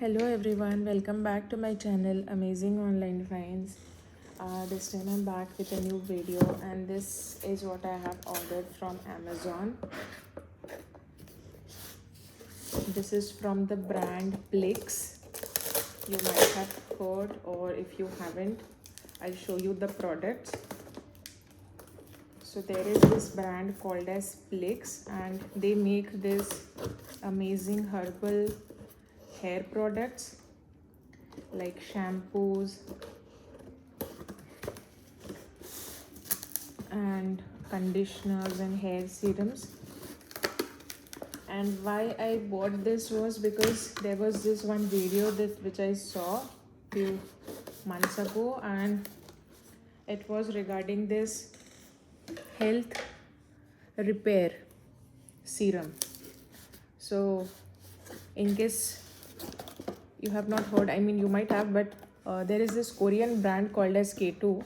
Hello everyone, welcome back to my channel Amazing Online Finds. This time I'm back with a new video and this is what I have ordered from Amazon. This is from the brand Plix. You might have heard, or if you haven't, I'll show you the products. So there is this brand called as Plix and they make this amazing herbal hair products like shampoos and conditioners and hair serums. And why I bought this was because there was this one video which I saw few months ago, and it was regarding this health repair serum. So in case you have not heard, I mean you might have, but there is this Korean brand called as K2.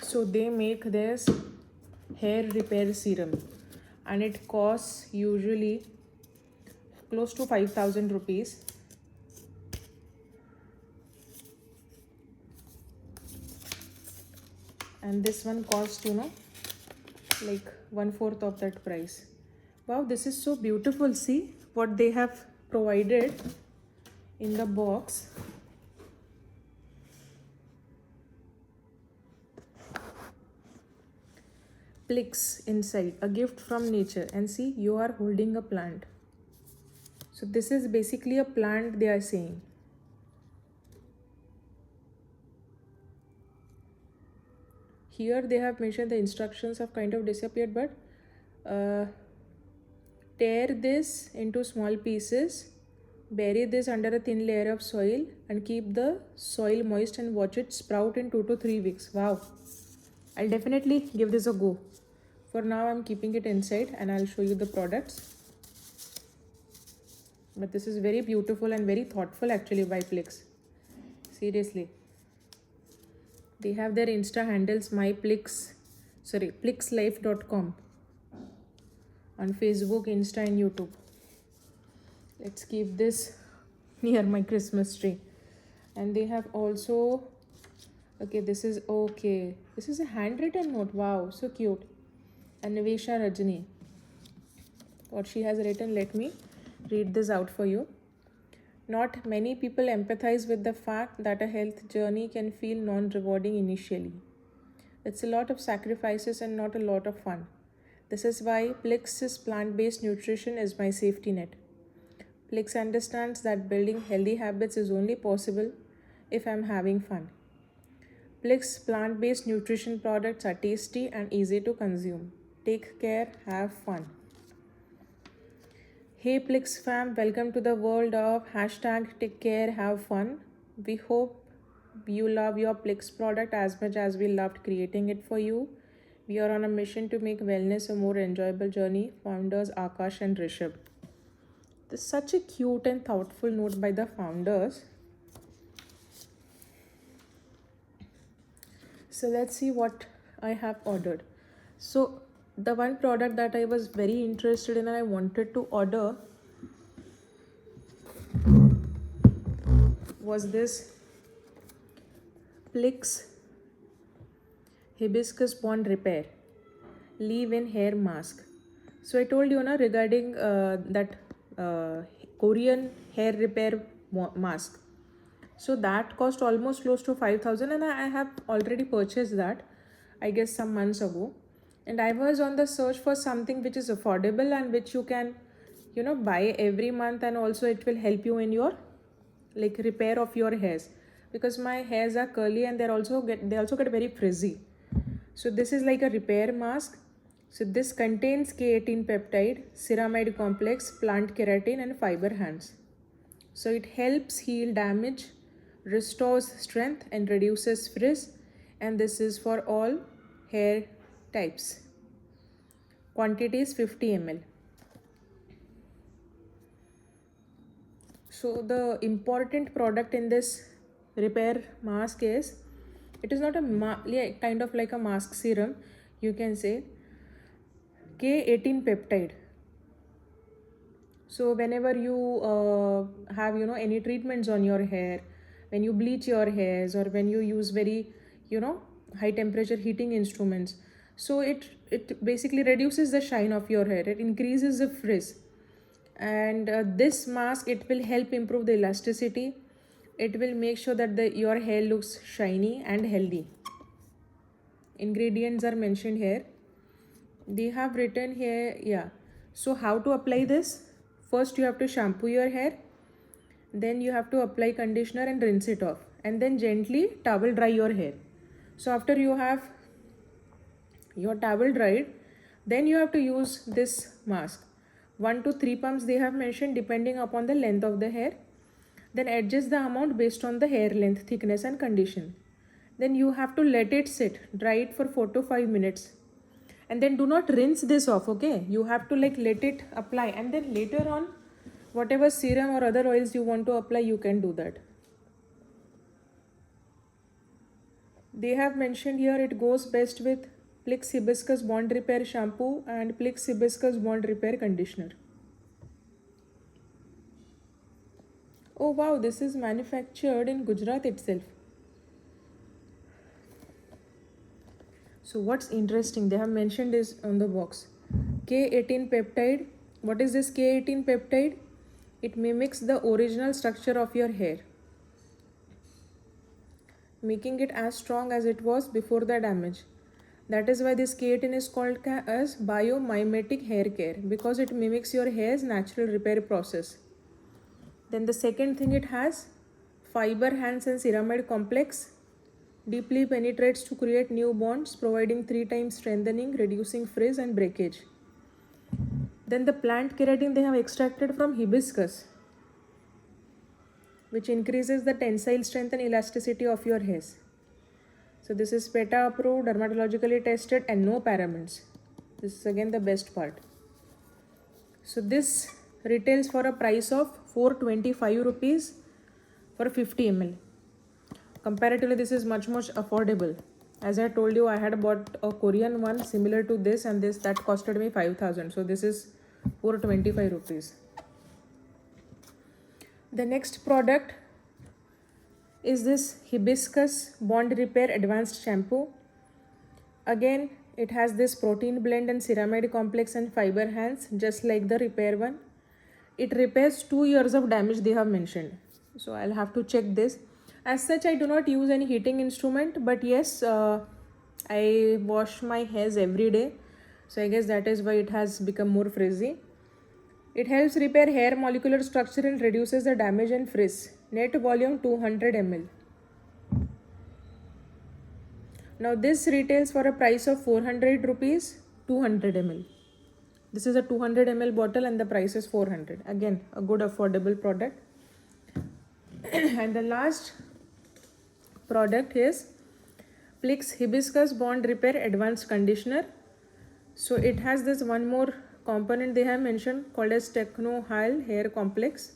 So they make this hair repair serum and it costs usually close to 5,000 rupees. And this one costs, like 1/4 of that price. Wow, this is so beautiful. See what they have provided in the box. Plix inside, a gift from nature, and see, you are holding a plant. So this is basically a plant they are saying. Here they have mentioned the instructions have kind of disappeared, but tear this into small pieces, bury this under a thin layer of soil and keep the soil moist and watch it sprout in 2 to 3 weeks. Wow, I'll definitely give this a go. For now I'm keeping it inside and I'll show you the products. But this is very beautiful and very thoughtful actually by Plix. Seriously. They have their Insta handles plixlife.com on Facebook, Insta and YouTube. Let's keep this near my Christmas tree. And they have also, this is a handwritten note. Wow, so cute. Anvesha Rajani. What she has written, let me read this out for you. Not many people empathize with the fact that a health journey can feel non-rewarding initially. It's a lot of sacrifices and not a lot of fun. This is why Plix's plant-based nutrition is my safety net. Plix understands that building healthy habits is only possible if I'm having fun. Plix plant-based nutrition products are tasty and easy to consume. Take care, have fun. Hey Plix fam, welcome to the world of #take care, have fun. We hope you love your Plix product as much as we loved creating it for you. We are on a mission to make wellness a more enjoyable journey. Founders Akash and Rishabh. This is such a cute and thoughtful note by the founders. So let's see what I have ordered. So the one product that I was very interested in and I wanted to order was this Plix Hibiscus Bond Repair Leave-In Hair Mask. So I told you regarding that Korean hair repair mask. So that cost almost close to 5,000 and I have already purchased that, I guess some months ago. And I was on the search for something which is affordable and which you can, buy every month, and also it will help you in your repair of your hairs, because my hairs are curly and they also get very frizzy. So this is like a repair mask. So this contains K18 peptide, ceramide complex, plant keratin and fiber hands. So it helps heal damage, restores strength and reduces frizz, and this is for all hair types. Quantity is 50 ml. So the important product in this repair mask is, it is not a kind of like a mask serum, you can say, K18 peptide. So whenever you have any treatments on your hair, when you bleach your hairs, or when you use very you know high temperature heating instruments, so it basically reduces the shine of your hair, it increases the frizz. And this mask, it will help improve the elasticity, it will make sure that your hair looks shiny and healthy. Ingredients are mentioned here, they have written here. Yeah, so how to apply this? First you have to shampoo your hair, then you have to apply conditioner and rinse it off, and then gently towel dry your hair. So after you have your towel dried, then you have to use this mask. 1 to 3 pumps they have mentioned, depending upon the length of the hair. Then adjust the amount based on the hair length, thickness and condition. Then you have to let it sit, dry it for 4 to 5 minutes, and then do not rinse this off. Okay, you have to like let it apply, and then later on whatever serum or other oils you want to apply, you can do that. They have mentioned here it goes best with Plix Hibiscus Bond Repair Shampoo and Plix Hibiscus Bond Repair Conditioner. Oh wow, this is manufactured in Gujarat itself. So what's interesting, they have mentioned is on the box K18 peptide. What is this K18 peptide? It mimics the original structure of your hair, making it as strong as it was before the damage. That is why this K18 is called as biomimetic hair care, because it mimics your hair's natural repair process. Then the second thing, it has fiber hands and ceramide complex, deeply penetrates to create new bonds, providing 3 times strengthening, reducing frizz and breakage. Then the plant keratin they have extracted from hibiscus, which increases the tensile strength and elasticity of your hairs. So this is PETA approved, dermatologically tested, and no parabens. This is again the best part. So this retails for a price of 425 rupees for 50 ml. Comparatively, this is much affordable. As I told you, I had bought a Korean one similar to this, and that costed me 5,000. So this is 425 rupees. The next product is this Hibiscus Bond Repair Advanced Shampoo. Again, it has this protein blend and ceramide complex and fiber hands, just like the repair one. It repairs 2 years of damage they have mentioned. So I'll have to check this. As such, I do not use any heating instrument, but yes, I wash my hairs every day. So I guess that is why it has become more frizzy. It helps repair hair molecular structure and reduces the damage and frizz. Net volume 200 ml. Now this retails for a price of 400 rupees, 200 ml. This is a 200 ml bottle and the price is 400. Again, a good affordable product. And the last product is Plix Hibiscus Bond Repair Advanced Conditioner. So it has this one more component they have mentioned called as Technohyl Hair Complex.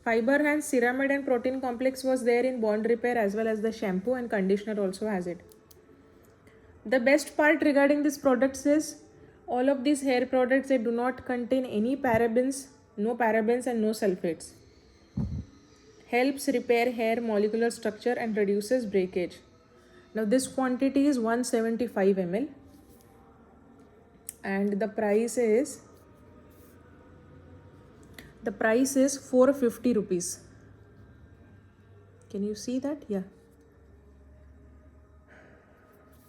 Fiber hands, ceramide and protein complex was there in bond repair, as well as the shampoo and conditioner also has it. The best part regarding these products is all of these hair products, they do not contain any parabens, no parabens and no sulfates. Helps repair hair molecular structure and reduces breakage. Now this quantity is 175 ml and the price is 450 rupees. Can you see that? Yeah.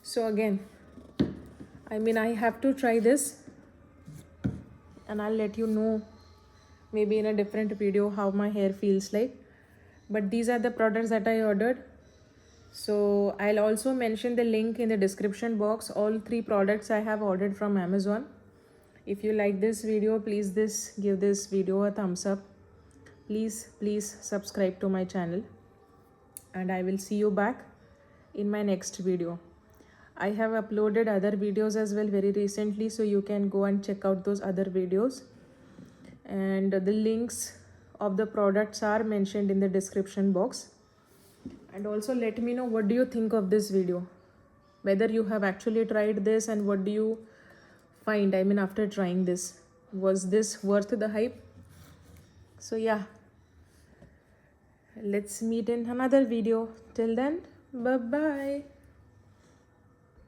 So again, I have to try this and I'll let you know maybe in a different video how my hair feels like. But these are the products that I ordered. So I'll also mention the link in the description box. All 3 products I have ordered from Amazon. If you like this video, please give this video a thumbs up. Please subscribe to my channel. And I will see you back in my next video. I have uploaded other videos as well very recently, so you can go and check out those other videos. And the links of the products are mentioned in the description box. And also let me know what do you think of this video, whether you have actually tried this and what do you find after trying this. Was this worth the hype? So yeah, let's meet in another video. Till then, bye bye.